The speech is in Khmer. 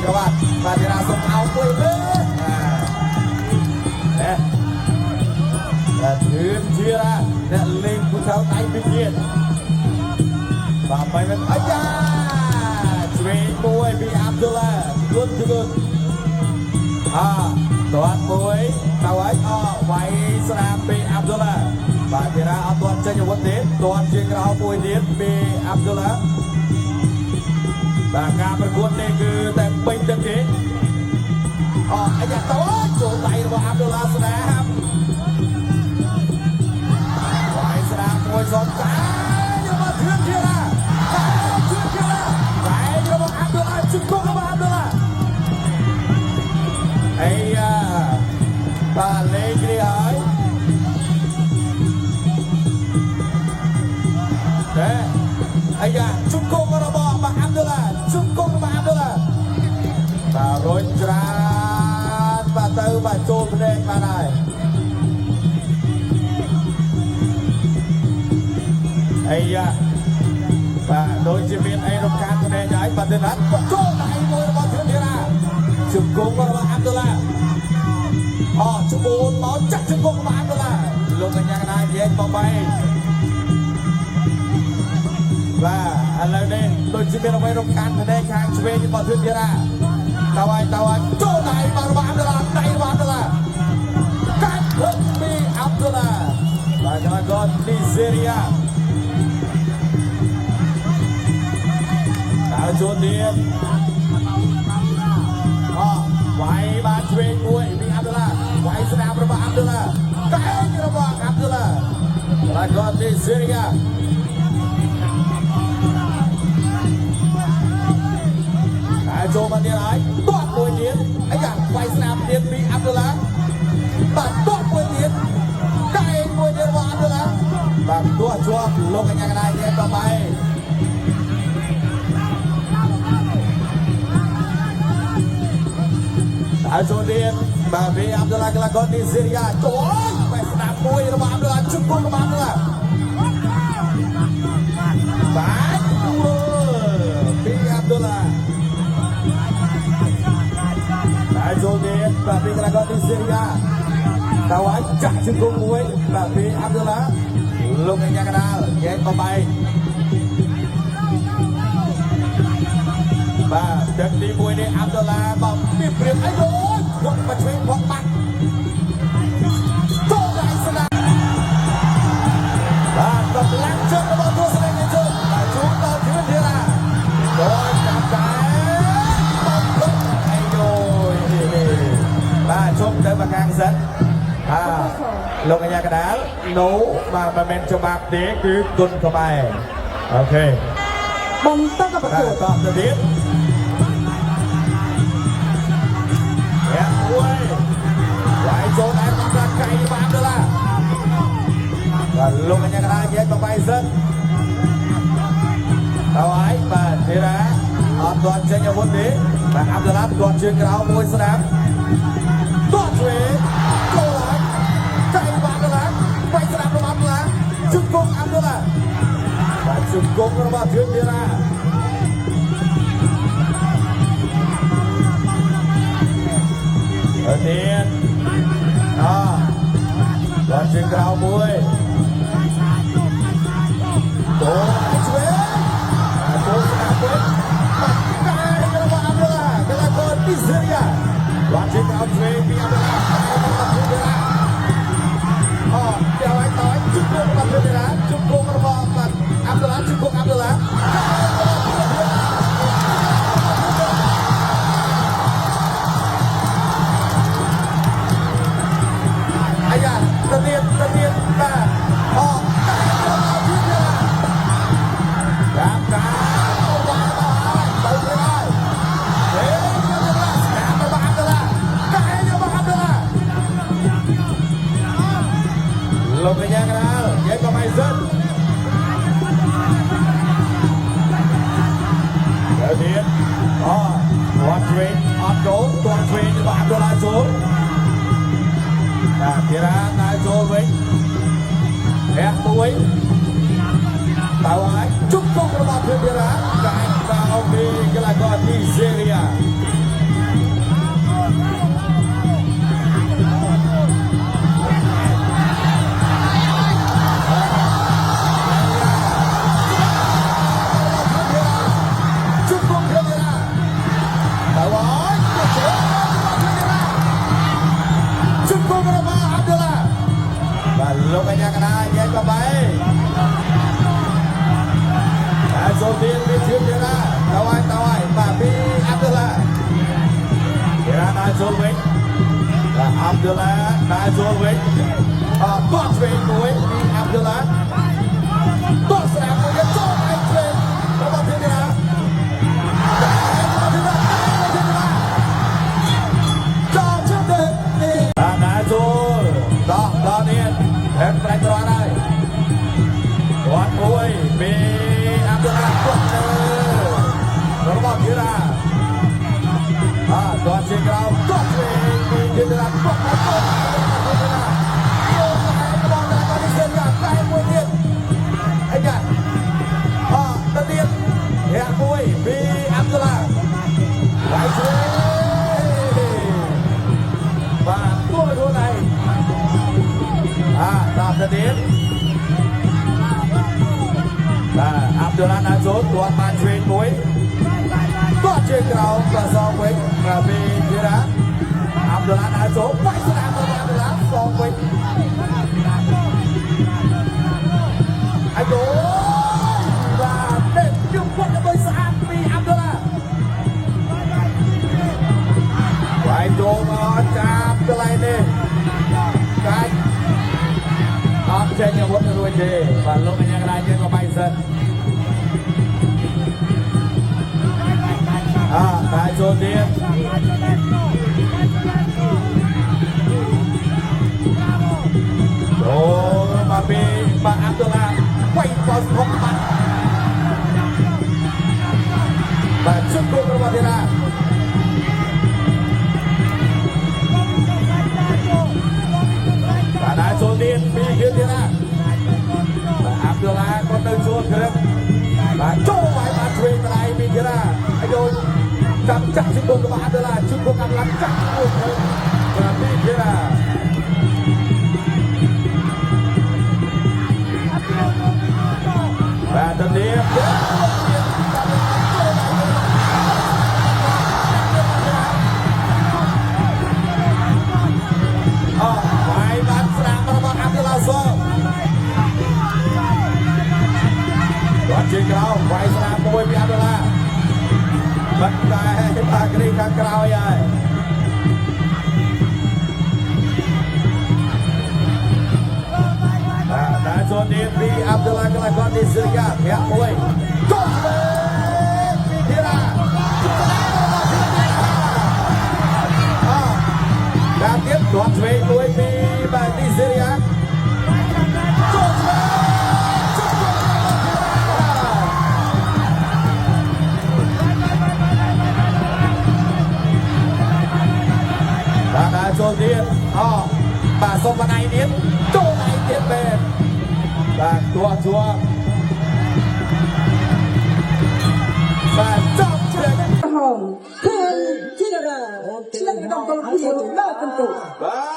ប្រវត្តិបាទទីណាសុំអោមួយលើតែធឿនជារ៉ាអ្នកលេងពូថៅដៃពីទៀតបាទបែបអាយ៉ាឆ្វេងមួយពីអាប់ឌុលឡាគួនគួនទាត់មួយទៅឲ្យវាយស្រាមពីអាប់ឌុលឡាបាទទីណាអត់ទាន់ចេញអាវុធទេទាត់ជាក្រោមមួយទៀតពីអាប់ឌុលឡាបាទការប្រកួតនេះគឺតែពេញទឹកទេអាយ៉ាទៅចូលដៃរបស់អាប់ឌុលឡាស្នាមវាយស្រាមមួយសងតារបស់ធឿនជារ៉ាវាយរបស់អាប់ឌុលឡាជុំគុករបស់អាប់ឌុលឡាអាយ៉ាបាទលេងគ្នាហើយតែអាយ៉ាជុំគុករបស់អាប់ឌុលឡាជុំគុករបស់អាប់ឌុលឡាបាទរុញច្រានបាទទៅបាទចូលភ្នែកបានហើយអាយ៉ាបាទដូចជាមានអីរំខានភ្នែកហើយបាទទៅណាត់ចូលដៃមួយរបស់ធឿនធីរ៉ាជុំគុករបស់អាប់ឌុលឡាច្បូនមកចាក់ជង្គង់របស់អាប់ឌុលឡាលោកកញ្ញាកណានិយាយមកបែបាទឥឡូវនេះដូចជាមានអ្វីរំខានភ្នែកខាងឆ្វេងរបស់ធឿនធីរ៉ាទៅឲ្យចូលដៃរបស់អាប់ឌុលឡាដៃរបស់អាប់ឌុលឡាកាត់លុបពីអាប់ឌុលឡាបាទកន្លងកននីសេរីយ៉ាដើរចូលទៀតវាយបានឆ្វេងមួយពីអាប់ឌុលឡាវាយស្នាមរបស់អាប់ឌុលឡាកែងរបស់អាប់ឌុលឡាកន្លងកននីសេរីយ៉ាចូលមកទៀតហើយទាត់មួយទៀតអាយ៉ាវាយស្នាមទៀតពីអាប់ឌុលឡាបាទទាត់មួយទៀតកែងមួយទៀតរបស់អាប់ឌុលឡាបាទទាត់ជាប់លោកកញ្ញាកណានិយាយទៅបែហើយចូលទៀតបាទពីអាប់ឌុលឡាកន្លងកននីសេរីយ៉ាចូលវាយស្នាមមួយរបស់អាប់ឌុលឡាជុំគុំរបស់អាប់ឌុលឡាបាទពីអាប់ឌុលឡាហើយចូលទៀតបាទពីកន្លងកននីសេរីយ៉ាតើអាចចាក់ជង្គង់មួយបាទពីអាប់ឌុលឡាលោកកញ្ញាកណានិយាយបបែកបាទទឹកទី1នេះអាប់ឌុលឡាបងពីព្រៀបអីអូយគាត់មកឆ្វេងផងបាត់ចូលដៃស្នាមបាទកំឡាំងជើងរបស់ទស្សនិកជនបាទជួបដល់ធឿនធីរ៉ាដោយចាប់តែបងលុបអីយោបាទជុំទៅមកខាងសិនលោកកញ្ញាកដាលនោះបាទមិនមែនច្បាប់ទេគឺគុណខ្មែរអូខេបន្តกับប្រកួតតោះទៅទៀតវាយចូលដល់តាមកៃបានទៅឡាបាទលោកកញ្ញាកណានិយាយបបាយសិនទៅហើយបាទធីរ៉ាអត់ទាន់ចេញអាវុធទេបាទអាប់ឌុលឡាទាត់ជើងក្រោមមួយស្នាមទាត់ឆ្វេងចូលហើយកៃបានទៅឡាវាយស្នាមរបស់អាប់ឌុលឡាជុំគុកអាប់ឌុលឡាបាទជុំគុករបស់ធឿនធីរ៉ាទៀតដល់ជើងក្រោមមួយចូលឆ្វេងចូលស្នាមវិញកែរបស់អាប់ឌុលឡាកន្លងកននីសេរីយ៉ាដល់ជើងក្រោមឆ្វេងពីអាប់ឌុលឡាទៅឲ្យជុំគុករបស់ធឿនធីរ៉ាជុំគុករបស់អាប់ឌុលឡាជុំគុកអាប់ឌុលឡាទៅទៀតបាទតាមការទៅទៀតហើយស្នាមរបស់អាប់ឌុលឡាកែរបស់អាប់ឌុលឡាលោកកញ្ញាកណាលនិយាយបបាយសិនទៅទៀតគាត់ឆ្វេងអត់ចូលគាត់ឆ្វេងរបស់អាប់ឌុលឡាចូលបាទធីរ៉ាដើរចូលវិញរះមួយទៅហើយជុំគុករបស់ធឿនធីរ៉ាកែងក្រោមពីកន្លងកននីសេរីយ៉ា Abdullah តែចូលវិញបោះឆ្វេងមួយពី Abdullah បោះស្រាមមួយទៀតចូលឯងឆ្វេងរបស់ធានាចូលជិះទៅណាចូលដល់នេះហេតុតែត្រង់ហើយគាត់មួយពី Abdullah គាត់ទៅរបស់ធានាគាត់ជាក្រោមគាត់ឆ្វេងពីធានាគាត់មកចូលតែមួយទៀតអីយ៉ាទៅទៀតហែកមួយពី Abdullah ហើយឆ្វេងបាទខ្លួនខ្លួនឯងដល់ទៅទៀតបាទ Abdullah ណាចូលគាត់បានឆ្វេងមួយគាត់ជាក្រោមក៏សងវិញពីធីរ៉ា Abdullah ណាចូលវាយស្រាមទៅ Abdullah សងវិញអាយបាទទេជុំគាត់ដើម្បីស្អាតពី Abdullah វាយចូលមកចាប់កន្លែងនេះកាច់អត់ចេញអាវុធរួចទេបាទលោកអញ្ញាកន្លែងយើងក៏បែកសិនតែចូលទៀតចូលមកពីបាទ Abdullah វាយបោះស្គប់បាទជុំគោរបស់ធីរ៉ាបាទចូលទៀតពីធីរ៉ាបាទ Abdullah ក៏ទៅជួនក្រឹបបាទចូលឲ្យបានឆ្វេងដៃពីធីរ៉ាហើយយកចាំចាក់ជុំគោរបស់ Abdullah ជុំគោកំឡាំងចាក់មួយទៅបាទពីធីរ៉ាបាទទៅទៀតវាយបានស្រាមរបស់ Abdullah សគាត់ជាក្រោមវាយស្រាមមួយពី Abdullah បាត់តែបាក់គ្រីខាងក្រោយហើយតែចូលទៀតពី Abdullah កន្លែងគាត់នេះសិរិយាភាក់មួយចូលទៅពីធីរ៉ាតាមទៀតគាត់ឆ្វេងមួយពីបាទទីសិរិយាចូលទៅបាទចូលទៀតបាទសុំបណ្ដៃទៀតចូលដៃទៀតបែបបាទជួបាទចាប់ជើង ហងគឺជីរ៉ាឆ្លងដល់កូនពីដល់កន្ទុក បាទ